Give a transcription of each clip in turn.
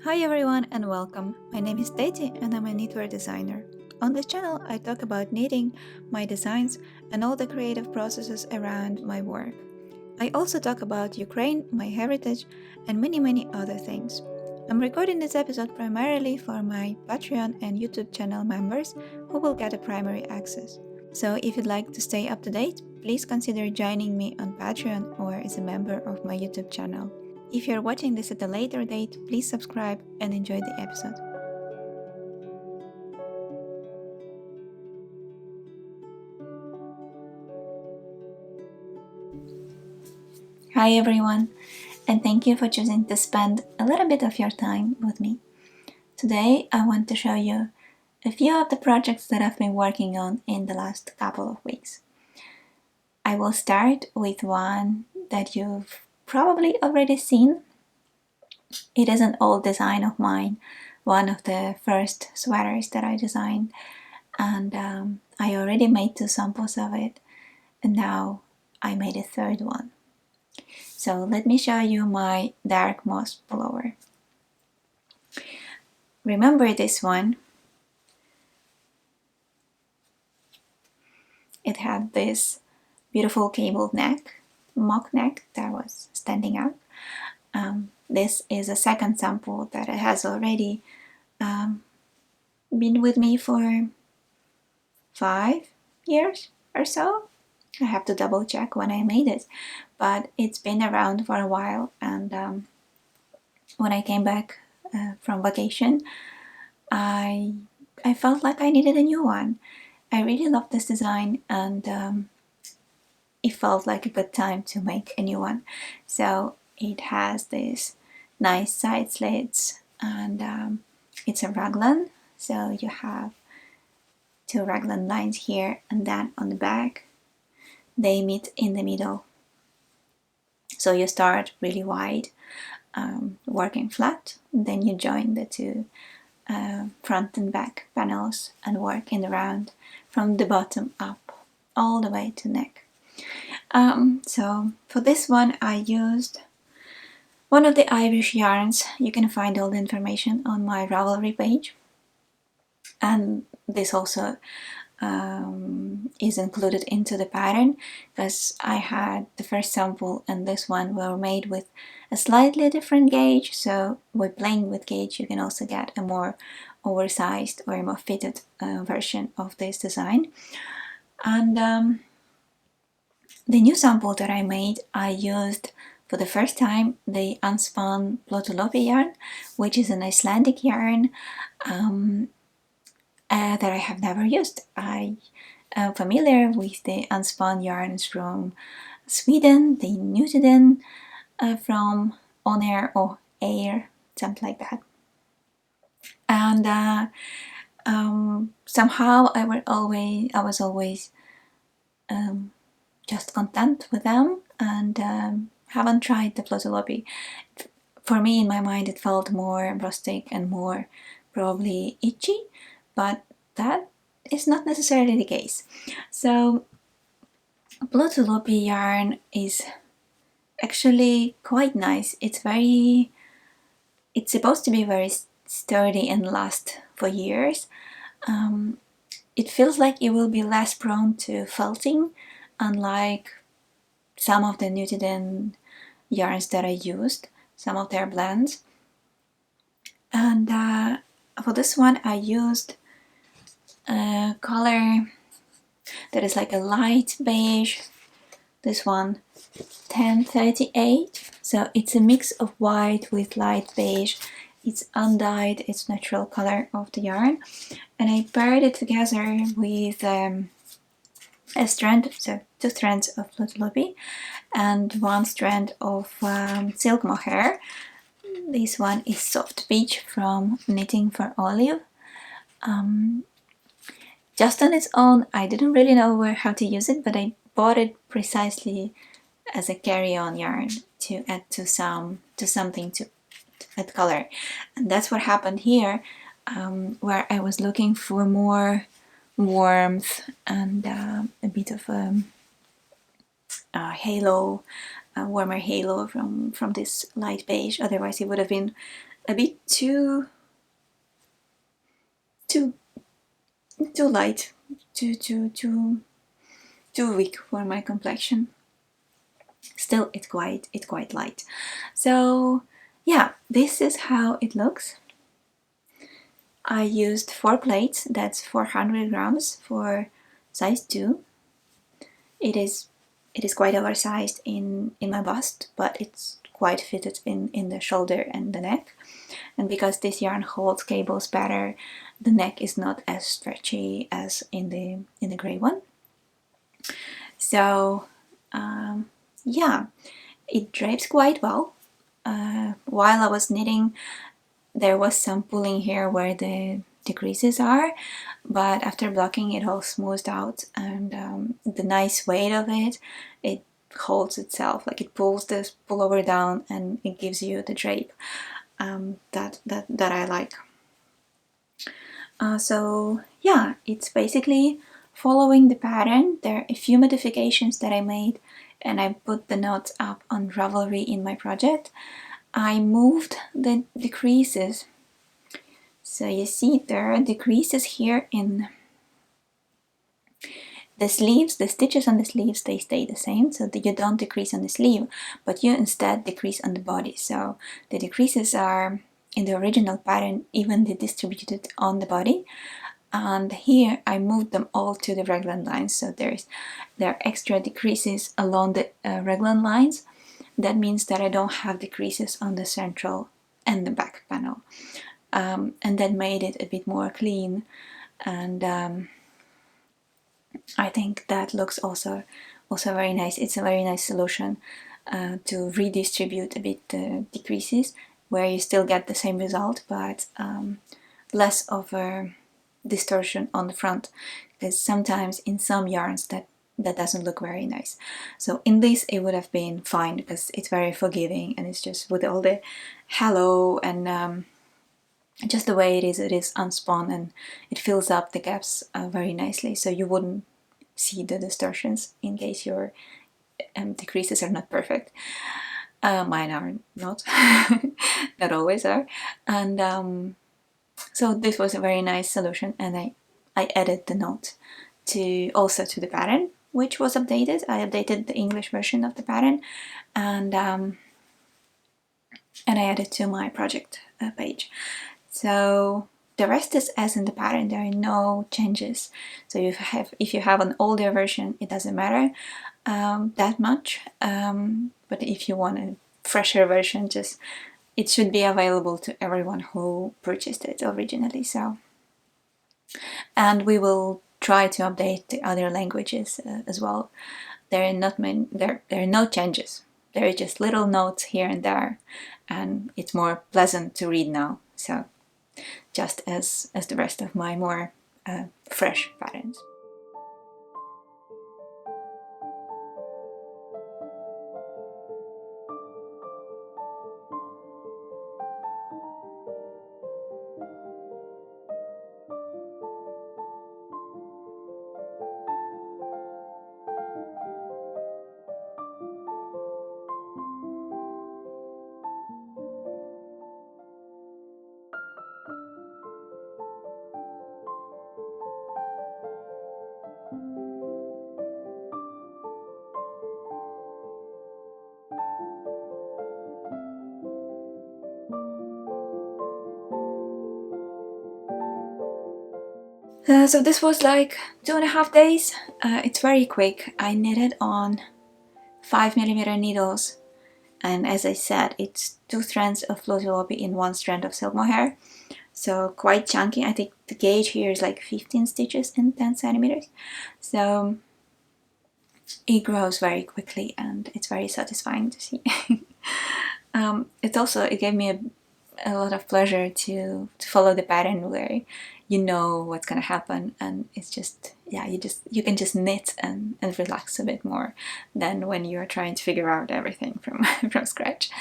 Hi everyone and welcome. My name is Deiti and I'm a knitwear designer. On this channel, I talk about knitting, my designs, and all the creative processes around my work. I also talk about Ukraine, my heritage, and many other things. I'm recording this episode primarily for my Patreon and YouTube channel members who will get a primary access. So if you'd like to stay up to date, please consider joining me on Patreon or as a member of my YouTube channel. If you're watching this at a later date, please subscribe and enjoy the episode. Hi everyone, and thank you for choosing to spend a little bit of your time with me. Today I want to show you a few of the projects that I've been working on in the last couple of weeks. I will start with one that you've probably already seen. It is an old design of mine, one of the first sweaters that I designed, and I already made 2 samples of it, and now I made a third one. So let me show you my dark moss pullover. Remember this one? It had this beautiful cabled neck, mock neck that was standing out. This is a second sample that has already been with me for 5 years or so. I have to double check when I made it, but it's been around for a while, and when I came back from vacation, I felt like I needed a new one. I really love this design, and it felt like a good time to make a new one. So it has this nice side slits, and it's a raglan, so you have 2 raglan lines here, and then on the back they meet in the middle. So you start really wide, working flat, and then you join the 2 front and back panels and working around from the bottom up all the way to neck. So for this one I used one of the Irish yarns. You can find all the information on my Ravelry page, and this also is included into the pattern, because I had the first sample and this one were made with a slightly different gauge, so by playing with gauge you can also get a more oversized or more fitted version of this design. And the new sample that I made, I used for the first time the unspun Plotolopi yarn, which is an Icelandic yarn that I have never used. I am familiar with the unspun yarns from Sweden, the Nutiden from On Air or Air, something like that. And somehow I was always just content with them, and haven't tried the Plotolopi. For me, in my mind, it felt more rustic and more probably itchy, but that is not necessarily the case. So Plotolopi yarn is actually quite nice. It's supposed to be very sturdy and last for years. It feels like it will be less prone to felting, unlike some of the Nutiden yarns that I used, some of their blends. And for this one I used a color that is like a light beige, this one 1038, so it's a mix of white with light beige. It's undyed, it's natural color of the yarn, and I paired it together with a strand, so 2 strands of Plotolopi and 1 strand of silk mohair. This one is soft peach from Knitting for Olive. Just on its own, I didn't really know how to use it, but I bought it precisely as a carry-on yarn to add to something to add color. And that's what happened here, where I was looking for more warmth and a bit of a halo, a warmer halo from this light beige. Otherwise it would have been a bit too light, too weak for my complexion. Still, it's quite light. So yeah, this is how it looks. I used 4 plates. That's 400 grams for size 2. It is quite oversized in my bust, but it's quite fitted in the shoulder and the neck. And because this yarn holds cables better, the neck is not as stretchy as in the gray one. So yeah, it drapes quite well. While I was knitting, there was some pulling here where the creases are, but after blocking it all smoothed out, and the nice weight of it holds itself, like it pulls this pullover down and it gives you the drape that I like. So yeah, it's basically following the pattern. There are a few modifications that I made, and I put the notes up on Ravelry in my project. I moved the decreases. So you see there are decreases here in the sleeves. The stitches on the sleeves, they stay the same, so that you don't decrease on the sleeve, but you instead decrease on the body. So the decreases are in the original pattern evenly distributed on the body, and here I moved them all to the raglan lines. So there are extra decreases along the raglan lines. That means that I don't have decreases on the central and the back panel, and that made it a bit more clean. And I think that looks also very nice. It's a very nice solution to redistribute a bit the decreases, where you still get the same result, but less of a distortion on the front, because sometimes in some yarns that doesn't look very nice. So in this it would have been fine because it's very forgiving, and it's just with all the halo and just the way it is unspun, and it fills up the gaps very nicely, so you wouldn't see the distortions in case your decreases are not perfect. Mine are not, not always are. And so this was a very nice solution, and I added the note also to the pattern, which was updated. I updated the English version of the pattern, and I added to my project page. So the rest is as in the pattern. There are no changes. So if you have an older version, it doesn't matter that much. But if you want a fresher version, it should be available to everyone who purchased it originally. So, and we will try to update the other languages as well. There are no changes. There are just little notes here and there, and it's more pleasant to read now. So, just as the rest of my more fresh patterns. So this was like 2.5 days. It's very quick. I knitted on 5mm needles, and as I said, it's 2 strands of flossy woppy in 1 strand of silk mohair, so quite chunky. I think the gauge here is like 15 stitches in 10 centimeters, so it grows very quickly and it's very satisfying to see. It gave me a lot of pleasure to follow the pattern where you know what's gonna happen, and it's just, yeah, you can just knit and relax a bit more than when you're trying to figure out everything from from scratch.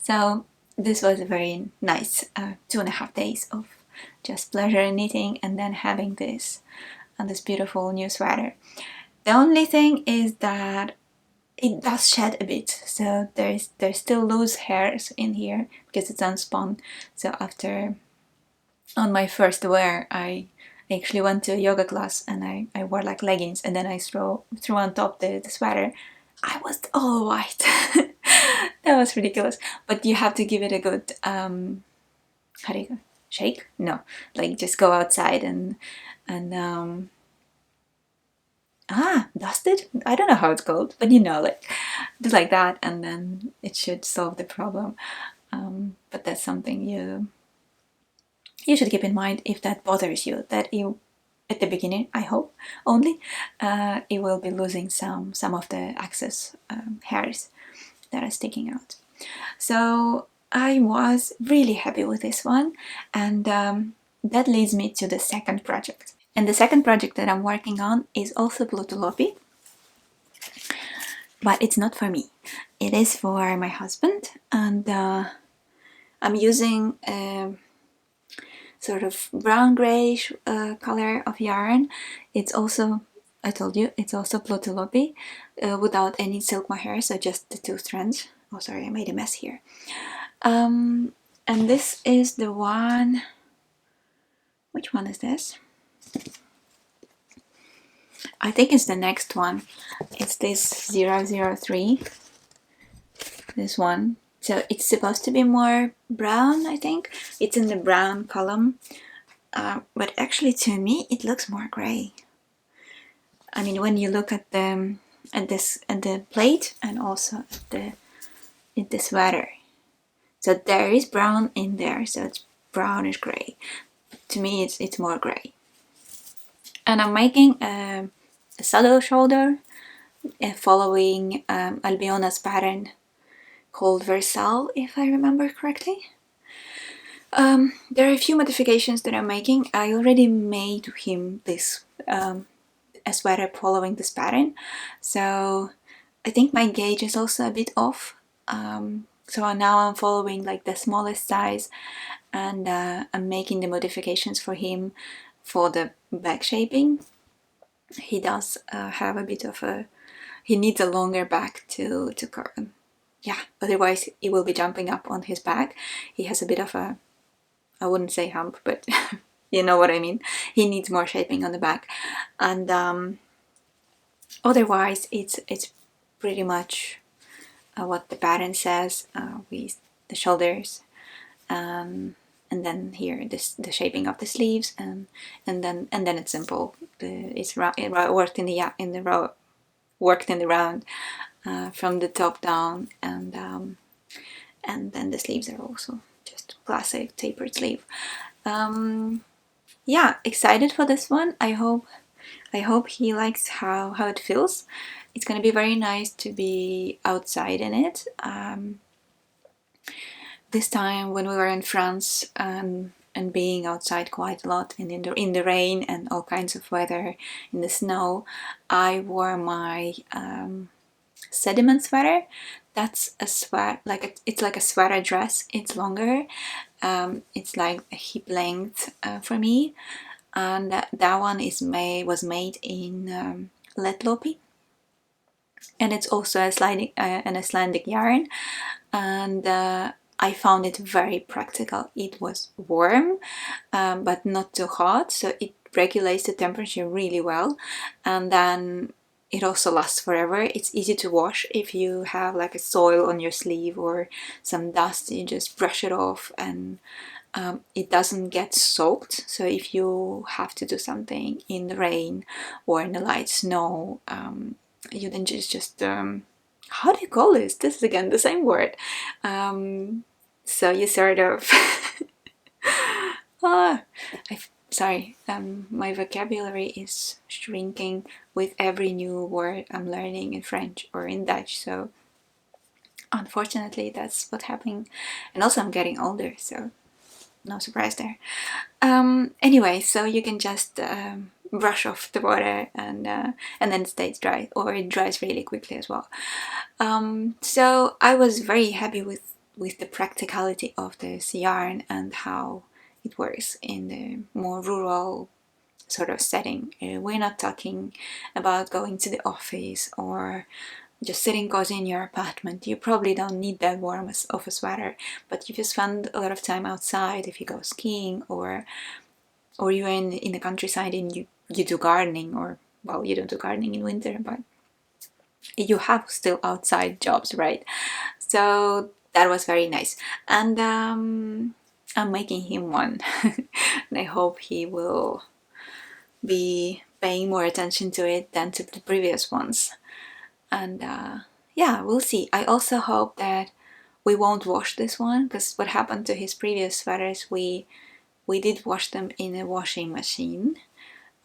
So this was a very nice 2.5 days of just pleasure in knitting, and then having this beautiful new sweater. The only thing is that it does shed a bit, so there's still loose hairs in here because it's unspun. So after, on my first wear, I actually went to a yoga class and I wore like leggings, and then I threw on top the sweater. I was all white. That was ridiculous. But you have to give it a good how do you go? Shake? No, like just go outside and dust it. I don't know how it's called, but like just like that, and then it should solve the problem. But that's something you should keep in mind if that bothers you. That you, at the beginning, I hope only, it will be losing some of the excess hairs that are sticking out. So I was really happy with this one, and that leads me to the second project. And the second project that I'm working on is also Plutulopi, but it's not for me. It is for my husband, and I'm using a sort of brown grayish color of yarn. It's also, I told you, it's also Plutulopi without any silk mohair, so just the two strands. Oh, sorry, I made a mess here. And this is the one. Which one is this? I think it's the next one. It's this 003. This one. So it's supposed to be more brown, I think. It's in the brown column. But actually, to me, it looks more gray. I mean, when you look at the plate and also at the sweater. So there is brown in there, so it's brownish gray. To me, it's more gray. And I'm making a saddle shoulder following Albiona's pattern called Versal, if I remember correctly. There are a few modifications that I'm making. I already made him this a sweater following this pattern, so I think my gauge is also a bit off. So now I'm following like the smallest size, and I'm making the modifications for him for the back shaping. He does have a bit of a, he needs a longer back to curve. Yeah, otherwise he will be jumping up on his back. He has a bit of a, I wouldn't say hump, but you know what I mean. He needs more shaping on the back, and otherwise it's pretty much what the pattern says with the shoulders, and then here the shaping of the sleeves, and then it's simple. It's worked in the row, worked in the round from the top down, and then the sleeves are also just classic tapered sleeve. Yeah, excited for this one. I hope he likes how it feels. It's gonna be very nice to be outside in it. This time when we were in France and being outside quite a lot, and in the rain and all kinds of weather, in the snow, I wore my sediment sweater. That's a sweater, it's like a sweater dress. It's longer. It's like a hip length for me, and that one was made in Letlopi, and it's also an Icelandic yarn, and I found it very practical. It was warm, but not too hot, so it regulates the temperature really well, and then it also lasts forever. It's easy to wash. If you have like a soil on your sleeve or some dust, you just brush it off, and it doesn't get soaked. So if you have to do something in the rain or in the light snow, you then just how do you call this? This is again the same word. So you sort of sorry, my vocabulary is shrinking with every new word I'm learning in French or in Dutch, so unfortunately that's what's happening. And also I'm getting older, so no surprise there. Anyway, so you can just brush off the water, and then it stays dry, or it dries really quickly as well. So I was very happy with the practicality of this yarn and how it works in the more rural sort of setting. We're not talking about going to the office or just sitting cozy in your apartment. You probably don't need that warm of a sweater, but if you spend a lot of time outside, if you go skiing, or you're in the countryside and you do gardening, or, well, you don't do gardening in winter, but you have still outside jobs, right? So that was very nice. And I'm making him one. And I hope he will be paying more attention to it than to the previous ones. And yeah, we'll see. I also hope that we won't wash this one, because what happened to his previous sweaters, we did wash them in a washing machine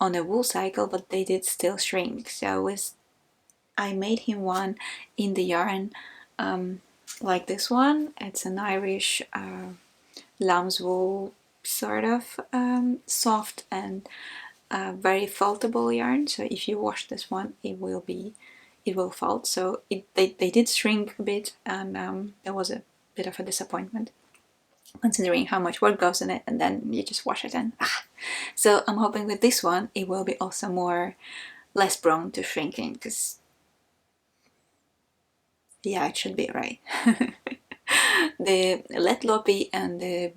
on a wool cycle, but they did still shrink. So I made him one in the yarn like this one. It's an Irish lamb's wool, sort of soft and very foldable yarn. So if you wash this one, it will fold. So they did shrink a bit, and there was a bit of a disappointment, considering how much work goes in it, and then you just wash it and So I'm hoping with this one it will be also less prone to shrinking, because yeah, it should be, right? The Let Loppy and the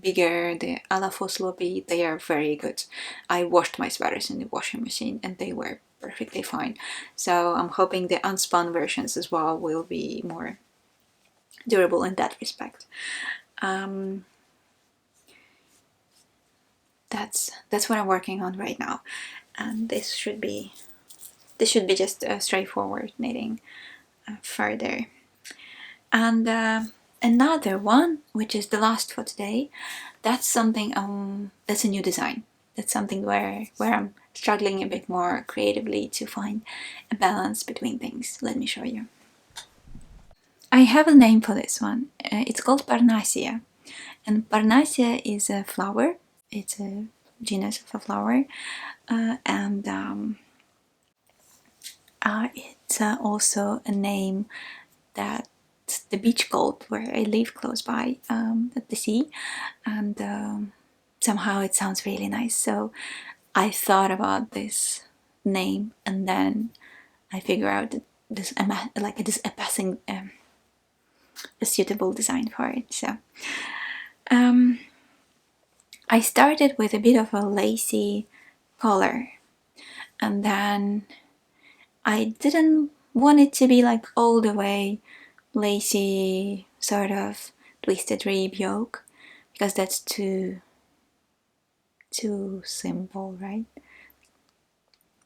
Alafos Loppy, they are very good. I washed my sweaters in the washing machine and they were perfectly fine. So I'm hoping the unspun versions as well will be more durable in that respect. That's what I'm working on right now, and this should be just straightforward knitting further. And another one, which is the last for today, that's something that's a new design. That's something where I'm struggling a bit more creatively to find a balance between things. Let me show you. I have a name for this one. It's called Parnassia, and Parnassia is a flower. It's a genus of a flower, and it's also a name that the beach called where I live close by, at the sea, and somehow it sounds really nice. So I thought about this name, and then I figured out that this a suitable design for it. So I started with a bit of a lacy collar, and then I didn't want it to be like all the way lacy, sort of twisted rib yoke, because that's too simple, right?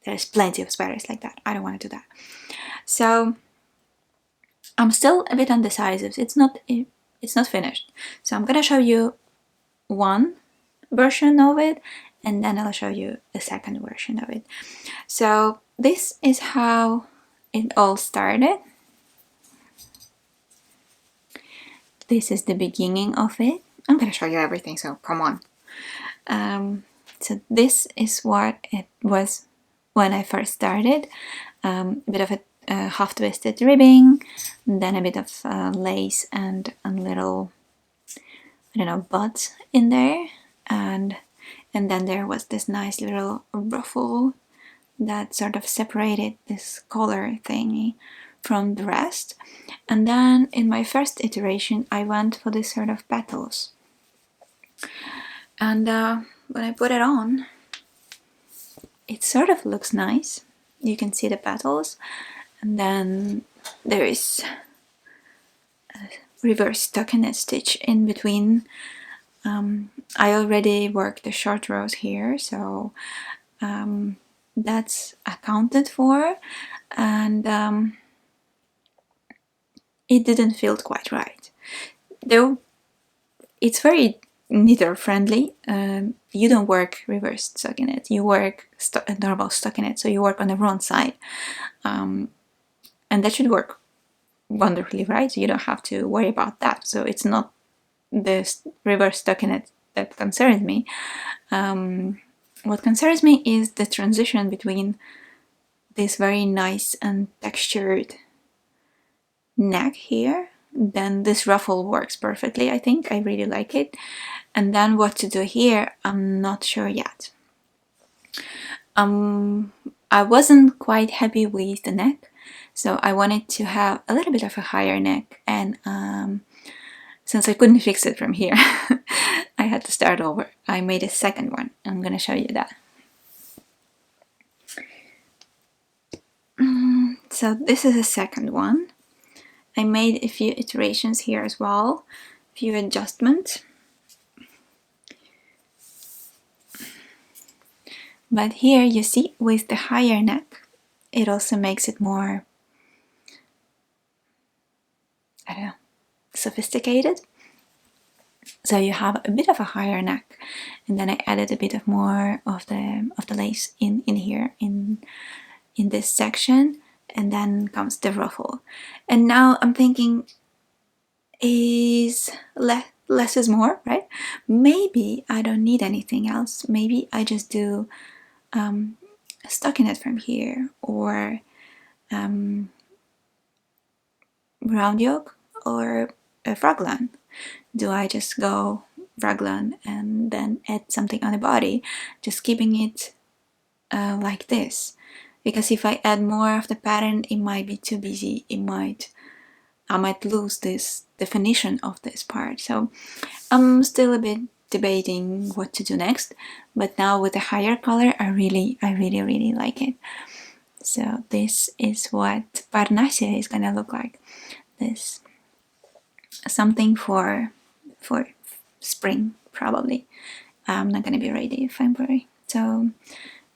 There's plenty of sweaters like that. I don't want to do that. So I'm still a bit undecisive. It's not finished. So I'm gonna show you one version of it, and then I'll show you the second version of it. So this is how it all started. This is the beginning of it. I'm gonna show you everything, so come on. So this is what it was when I first started. A bit of a half-twisted ribbing, then a bit of lace and a little, I don't know, buds in there, and then there was this nice little ruffle that sort of separated this collar thingy from the rest. And then in my first iteration I went for this sort of petals, and when I put it on, it sort of looks nice. You can see the petals, and then there is a reverse stockinette stitch in between. I already worked the short rows here, so that's accounted for, and it didn't feel quite right. Though it's very knitter friendly. You don't work reverse stockinette, you work normal stockinette, so you work on the wrong side, and that should work wonderfully, right? So you don't have to worry about that. So it's not the reverse stockinette that concerns me. What concerns me is the transition between this very nice and textured neck here. Then this ruffle works perfectly, I think. I really like it. And then what to do here, I'm not sure yet. I wasn't quite happy with the neck, So I wanted to have a little bit of a higher neck, and since I couldn't fix it from here, I had to start over. I made a second one. I'm gonna show you that. So this is a second one. I made a few iterations here as well, a few adjustments. But here you see, with the higher neck, it also makes it more, I don't know, sophisticated. So you have a bit of a higher neck, and then I added a bit of more of the lace in here in this section, and then comes the ruffle. And now I'm thinking, is less is more, right? Maybe I don't need anything else. Maybe I just do a stockinette from here, or round yoke, or a raglan. Do I just go raglan and then add something on the body, just keeping it like this? Because if I add more of the pattern, it might be too busy. I might lose this definition of this part. So I'm still a bit debating what to do next, but now with the higher color, I really like it. So this is what Parnassia is gonna look like. This something for spring, probably. I'm not gonna be ready February, so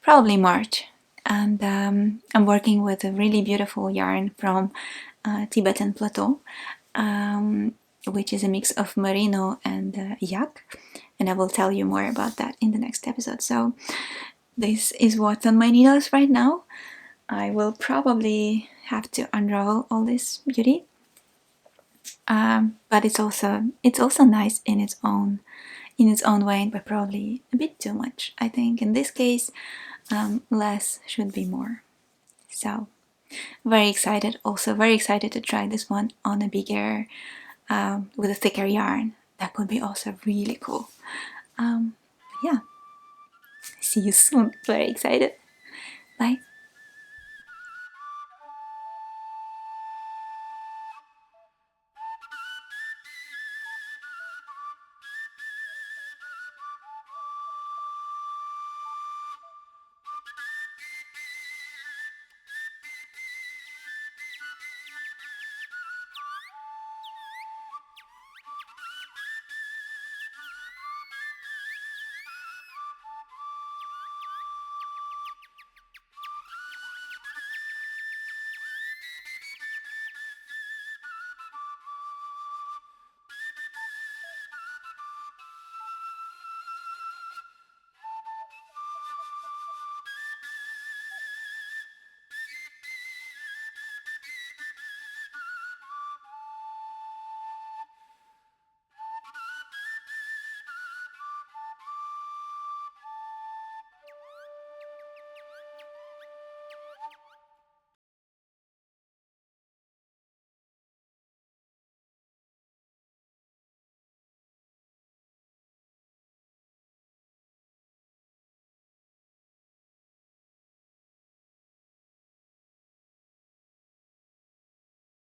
probably March. And I'm working with a really beautiful yarn from Tibetan Plateau, which is a mix of merino and yak, and I will tell you more about that in the next episode. So this is what's on my needles right now. I will probably have to unravel all this beauty, but it's also nice in its own way, but probably a bit too much. I think in this case, less should be more. So very excited. Also very excited to try this one on a bigger, with a thicker yarn. That could be also really cool. Yeah. See you soon. Very excited. Bye.